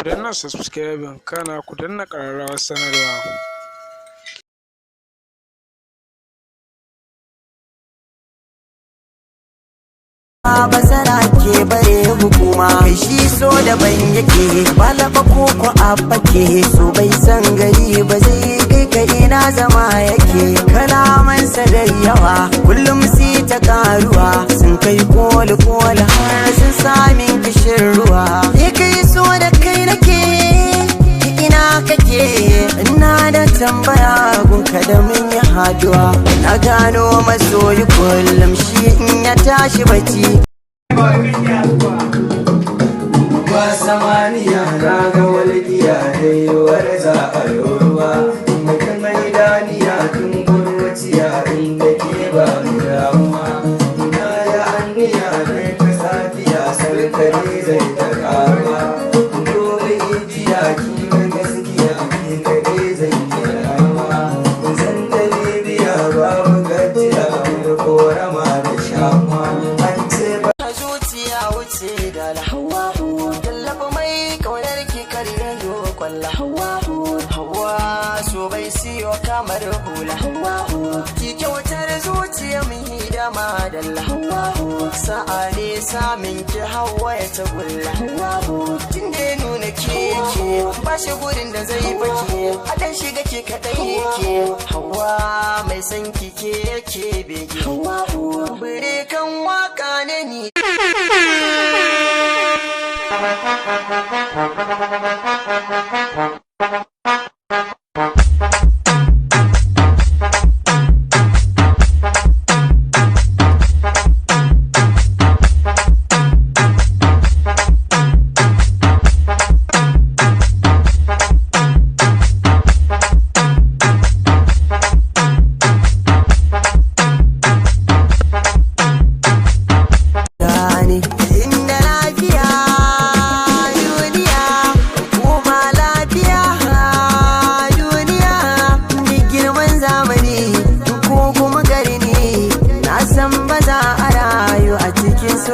danna subscribing kana ku danna ƙararrawar sanarwa. Basara ke bare hukuma kai shi so daban yake balaba koko abba ke so bai san gari ba zai kai ka ina zama yake kalamansa da yawa kullum si ta karuwa sun kai koli koli har sun samin kishin ruwa ya kai so da kai nake ina kake ina da tambaya gunka da mun yi haduwa na gano masoyi kullum shi in ya tashi bacci ba samaniya na ga walƙiya daiwar za a ruwa mutum mai daniya tun gurwaciya inda ke ba mu damuwa na ya anniya na ta safiya sarkare zai ta karuwa dole ijiya kima gaskiya ke kare zai yi rayuwa zan dalibiya babu gajiya mai korama da shamuwa an ce ba wuce da hawahu tallafa mai kaunar ki karyayo kwalla hawa so bai siyo kamar hula hawahu ki kyautar zuciya mun hidama da hawahu sa'a ne samin ki hawa ya ta gulla hawahu tun da nuna keke ba shi gurin da zai fake a dan shiga ke kadai yake hawa mai san ki ke bege hawahu bire kan waka ne ni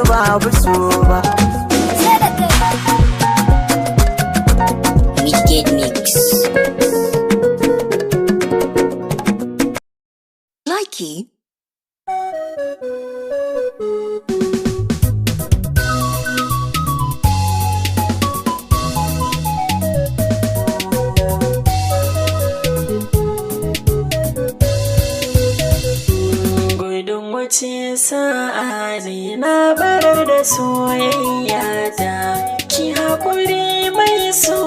babu so ba. Midgate Mix. Likey. Wace sa'a ne na barar da soyayya ta ki haƙuri mai so